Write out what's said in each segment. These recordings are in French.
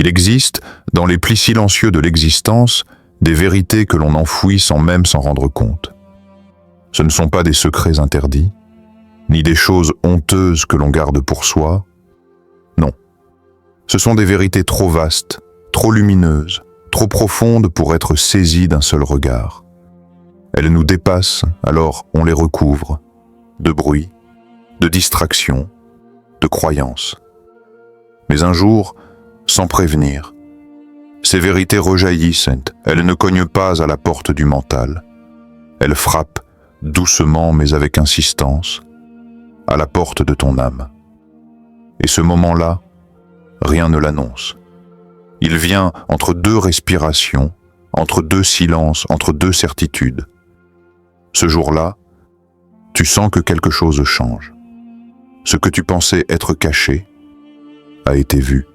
Il existe, dans les plis silencieux de l'existence, des vérités que l'on enfouit sans même s'en rendre compte. Ce ne sont pas des secrets interdits, ni des choses honteuses que l'on garde pour soi. Non. Ce sont des vérités trop vastes, trop lumineuses, trop profondes pour être saisies d'un seul regard. Elles nous dépassent, alors on les recouvre, de bruit, de distraction, de croyances. Mais un jour, sans prévenir, ces vérités rejaillissent, elles ne cognent pas à la porte du mental. Elles frappent, doucement mais avec insistance, à la porte de ton âme. Et ce moment-là, rien ne l'annonce. Il vient entre deux respirations, entre deux silences, entre deux certitudes. Ce jour-là, tu sens que quelque chose change. Ce que tu pensais être caché a été vu.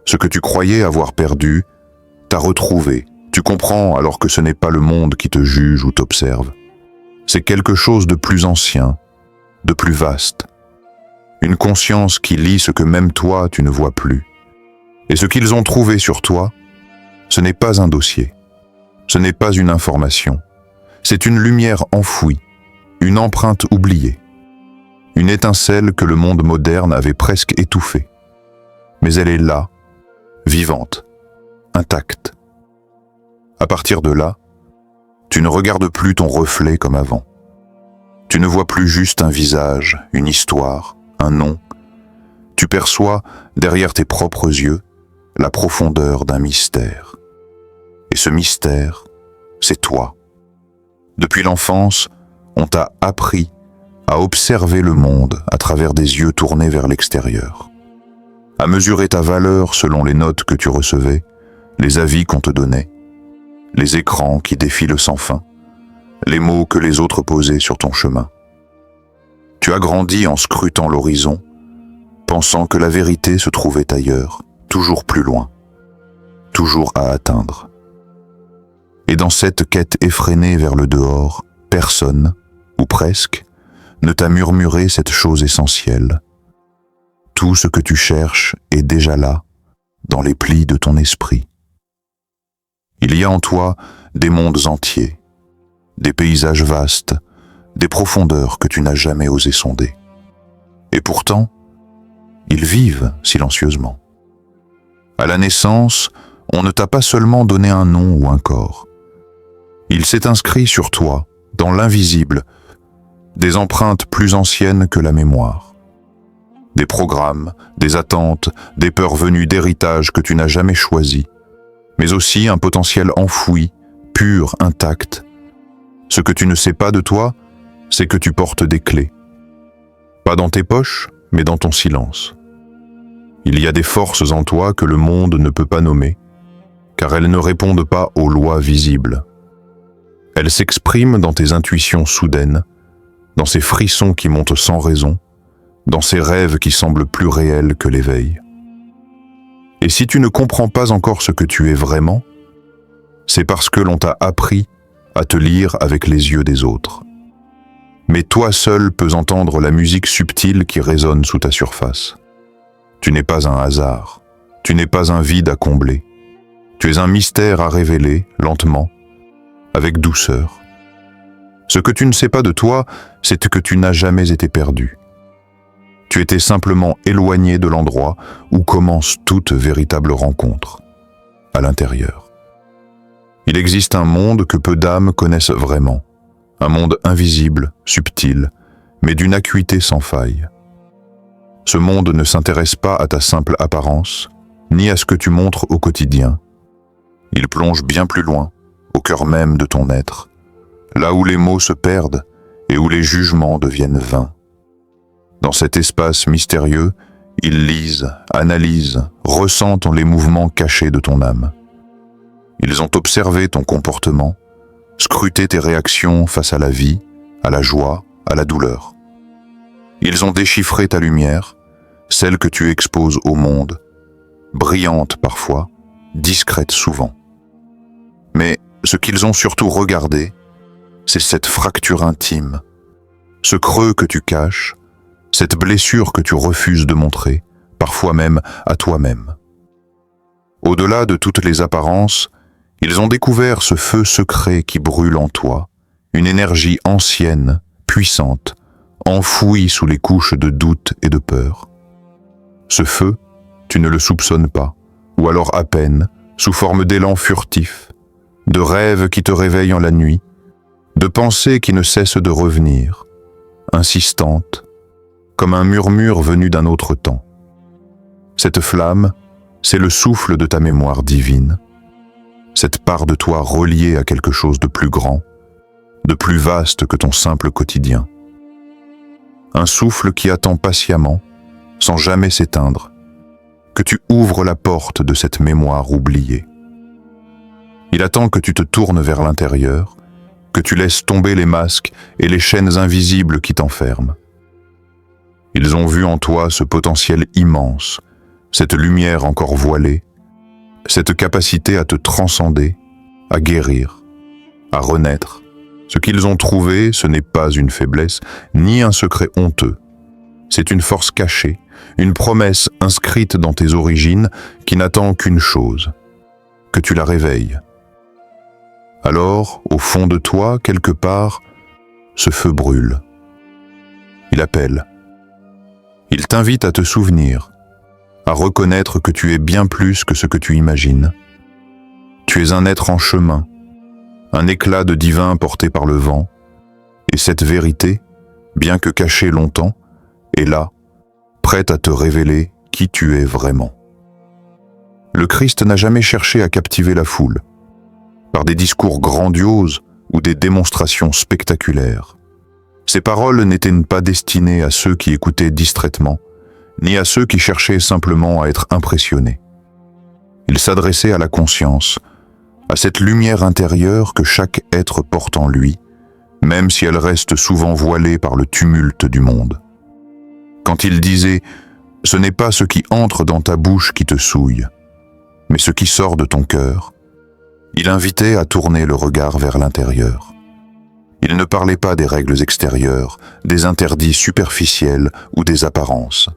Ce que tu croyais avoir perdu, t'as retrouvé. Tu comprends alors que ce n'est pas le monde qui te juge ou t'observe. C'est quelque chose de plus ancien, de plus vaste. Une conscience qui lit ce que même toi tu ne vois plus. Et ce qu'ils ont trouvé sur toi, ce n'est pas un dossier. Ce n'est pas une information. C'est une lumière enfouie, une empreinte oubliée. Une étincelle que le monde moderne avait presque étouffée. Mais elle est là, vivante, intacte. À partir de là, tu ne regardes plus ton reflet comme avant. Tu ne vois plus juste un visage, une histoire, un nom. Tu perçois, derrière tes propres yeux, la profondeur d'un mystère. Et ce mystère, c'est toi. Depuis l'enfance, on t'a appris à observer le monde à travers des yeux tournés vers l'extérieur, à mesurer ta valeur selon les notes que tu recevais, les avis qu'on te donnait, les écrans qui défilent sans fin, les mots que les autres posaient sur ton chemin. Tu as grandi en scrutant l'horizon, pensant que la vérité se trouvait ailleurs, toujours plus loin, toujours à atteindre. Et dans cette quête effrénée vers le dehors, personne, ou presque, ne t'a murmuré cette chose essentielle. Tout ce que tu cherches est déjà là, dans les plis de ton esprit. Il y a en toi des mondes entiers, des paysages vastes, des profondeurs que tu n'as jamais osé sonder. Et pourtant, ils vivent silencieusement. À la naissance, on ne t'a pas seulement donné un nom ou un corps. Il s'est inscrit sur toi, dans l'invisible, des empreintes plus anciennes que la mémoire. Des programmes, des attentes, des peurs venues d'héritages que tu n'as jamais choisis, mais aussi un potentiel enfoui, pur, intact. Ce que tu ne sais pas de toi, c'est que tu portes des clés. Pas dans tes poches, mais dans ton silence. Il y a des forces en toi que le monde ne peut pas nommer, car elles ne répondent pas aux lois visibles. Elles s'expriment dans tes intuitions soudaines, dans ces frissons qui montent sans raison, dans ces rêves qui semblent plus réels que l'éveil. Et si tu ne comprends pas encore ce que tu es vraiment, c'est parce que l'on t'a appris à te lire avec les yeux des autres. Mais toi seul peux entendre la musique subtile qui résonne sous ta surface. Tu n'es pas un hasard, tu n'es pas un vide à combler. Tu es un mystère à révéler, lentement, avec douceur. Ce que tu ne sais pas de toi, c'est que tu n'as jamais été perdu. Tu étais simplement éloigné de l'endroit où commence toute véritable rencontre, à l'intérieur. Il existe un monde que peu d'âmes connaissent vraiment, un monde invisible, subtil, mais d'une acuité sans faille. Ce monde ne s'intéresse pas à ta simple apparence, ni à ce que tu montres au quotidien. Il plonge bien plus loin, au cœur même de ton être, là où les mots se perdent et où les jugements deviennent vains. Dans cet espace mystérieux, ils lisent, analysent, ressentent les mouvements cachés de ton âme. Ils ont observé ton comportement, scruté tes réactions face à la vie, à la joie, à la douleur. Ils ont déchiffré ta lumière, celle que tu exposes au monde, brillante parfois, discrète souvent. Mais ce qu'ils ont surtout regardé, c'est cette fracture intime, ce creux que tu caches, cette blessure que tu refuses de montrer, parfois même à toi-même. Au-delà de toutes les apparences, ils ont découvert ce feu secret qui brûle en toi, une énergie ancienne, puissante, enfouie sous les couches de doute et de peur. Ce feu, tu ne le soupçonnes pas, ou alors à peine, sous forme d'élan furtif, de rêves qui te réveillent en la nuit, de pensées qui ne cessent de revenir, insistantes, comme un murmure venu d'un autre temps. Cette flamme, c'est le souffle de ta mémoire divine, cette part de toi reliée à quelque chose de plus grand, de plus vaste que ton simple quotidien. Un souffle qui attend patiemment, sans jamais s'éteindre, que tu ouvres la porte de cette mémoire oubliée. Il attend que tu te tournes vers l'intérieur, que tu laisses tomber les masques et les chaînes invisibles qui t'enferment. Ils ont vu en toi ce potentiel immense, cette lumière encore voilée, cette capacité à te transcender, à guérir, à renaître. Ce qu'ils ont trouvé, ce n'est pas une faiblesse, ni un secret honteux. C'est une force cachée, une promesse inscrite dans tes origines qui n'attend qu'une chose, que tu la réveilles. Alors, au fond de toi, quelque part, ce feu brûle. Il appelle. Il t'invite à te souvenir, à reconnaître que tu es bien plus que ce que tu imagines. Tu es un être en chemin, un éclat de divin porté par le vent, et cette vérité, bien que cachée longtemps, est là, prête à te révéler qui tu es vraiment. Le Christ n'a jamais cherché à captiver la foule, par des discours grandioses ou des démonstrations spectaculaires. Ses paroles n'étaient pas destinées à ceux qui écoutaient distraitement, ni à ceux qui cherchaient simplement à être impressionnés. Il s'adressait à la conscience, à cette lumière intérieure que chaque être porte en lui, même si elle reste souvent voilée par le tumulte du monde. Quand il disait « Ce n'est pas ce qui entre dans ta bouche qui te souille, mais ce qui sort de ton cœur », il invitait à tourner le regard vers l'intérieur. Il ne parlait pas des règles extérieures, des interdits superficiels ou des apparences.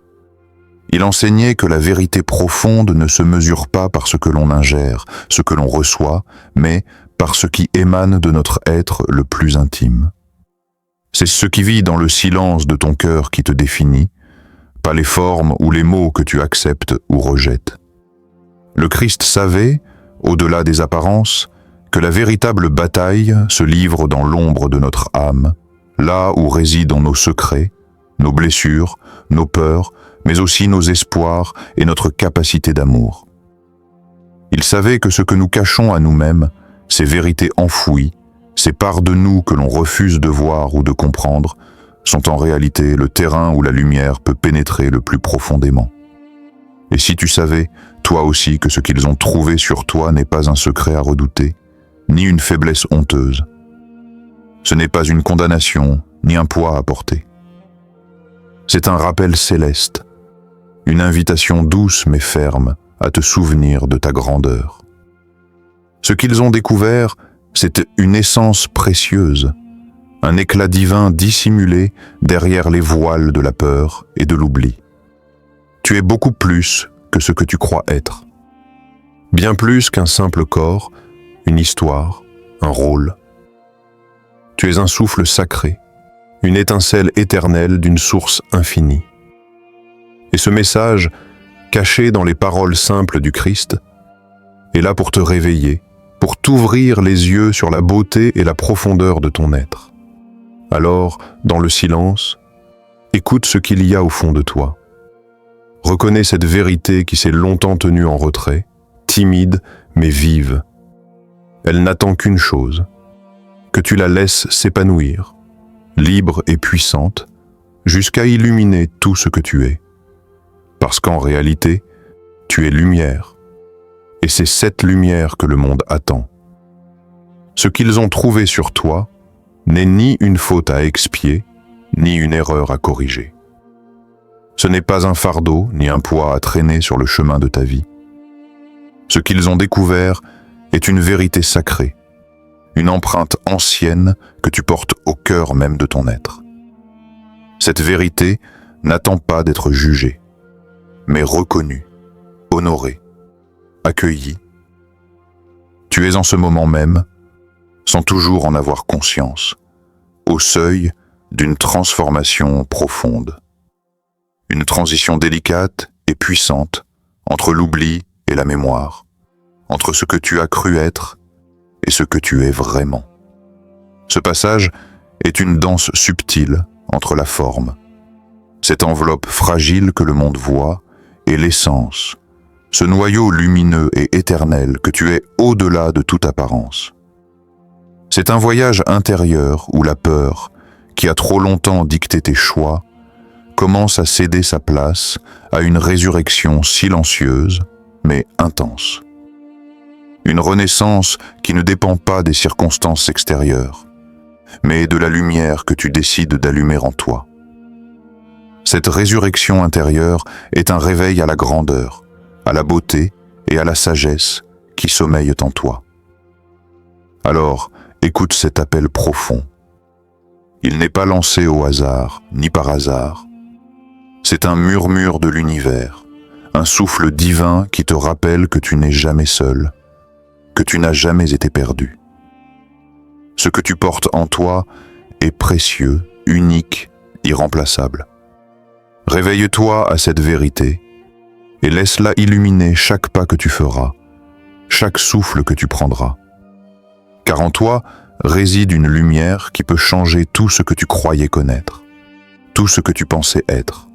Il enseignait que la vérité profonde ne se mesure pas par ce que l'on ingère, ce que l'on reçoit, mais par ce qui émane de notre être le plus intime. C'est ce qui vit dans le silence de ton cœur qui te définit, pas les formes ou les mots que tu acceptes ou rejettes. Le Christ savait, au-delà des apparences, que la véritable bataille se livre dans l'ombre de notre âme, là où résident nos secrets, nos blessures, nos peurs, mais aussi nos espoirs et notre capacité d'amour. Il savait que ce que nous cachons à nous-mêmes, ces vérités enfouies, ces parts de nous que l'on refuse de voir ou de comprendre, sont en réalité le terrain où la lumière peut pénétrer le plus profondément. Et si tu savais, toi aussi, que ce qu'ils ont trouvé sur toi n'est pas un secret à redouter, ni une faiblesse honteuse. Ce n'est pas une condamnation, ni un poids à porter. C'est un rappel céleste, une invitation douce mais ferme à te souvenir de ta grandeur. Ce qu'ils ont découvert, c'est une essence précieuse, un éclat divin dissimulé derrière les voiles de la peur et de l'oubli. Tu es beaucoup plus que ce que tu crois être. Bien plus qu'un simple corps, une histoire, un rôle. Tu es un souffle sacré, une étincelle éternelle d'une source infinie. Et ce message, caché dans les paroles simples du Christ, est là pour te réveiller, pour t'ouvrir les yeux sur la beauté et la profondeur de ton être. Alors, dans le silence, écoute ce qu'il y a au fond de toi. Reconnais cette vérité qui s'est longtemps tenue en retrait, timide mais vive. Elle n'attend qu'une chose, que tu la laisses s'épanouir, libre et puissante, jusqu'à illuminer tout ce que tu es. Parce qu'en réalité, tu es lumière, et c'est cette lumière que le monde attend. Ce qu'ils ont trouvé sur toi n'est ni une faute à expier, ni une erreur à corriger. Ce n'est pas un fardeau, ni un poids à traîner sur le chemin de ta vie. Ce qu'ils ont découvert est une vérité sacrée, une empreinte ancienne que tu portes au cœur même de ton être. Cette vérité n'attend pas d'être jugée, mais reconnue, honorée, accueilli. Tu es en ce moment même, sans toujours en avoir conscience, au seuil d'une transformation profonde. Une transition délicate et puissante entre l'oubli et la mémoire, entre ce que tu as cru être et ce que tu es vraiment. Ce passage est une danse subtile entre la forme, cette enveloppe fragile que le monde voit, et l'essence, ce noyau lumineux et éternel que tu es au-delà de toute apparence. C'est un voyage intérieur où la peur, qui a trop longtemps dicté tes choix, commence à céder sa place à une résurrection silencieuse, mais intense. Une renaissance qui ne dépend pas des circonstances extérieures, mais de la lumière que tu décides d'allumer en toi. Cette résurrection intérieure est un réveil à la grandeur, à la beauté et à la sagesse qui sommeillent en toi. Alors, écoute cet appel profond. Il n'est pas lancé au hasard, ni par hasard. C'est un murmure de l'univers, un souffle divin qui te rappelle que tu n'es jamais seul, que tu n'as jamais été perdu. Ce que tu portes en toi est précieux, unique, irremplaçable. Réveille-toi à cette vérité et laisse-la illuminer chaque pas que tu feras, chaque souffle que tu prendras. Car en toi réside une lumière qui peut changer tout ce que tu croyais connaître, tout ce que tu pensais être.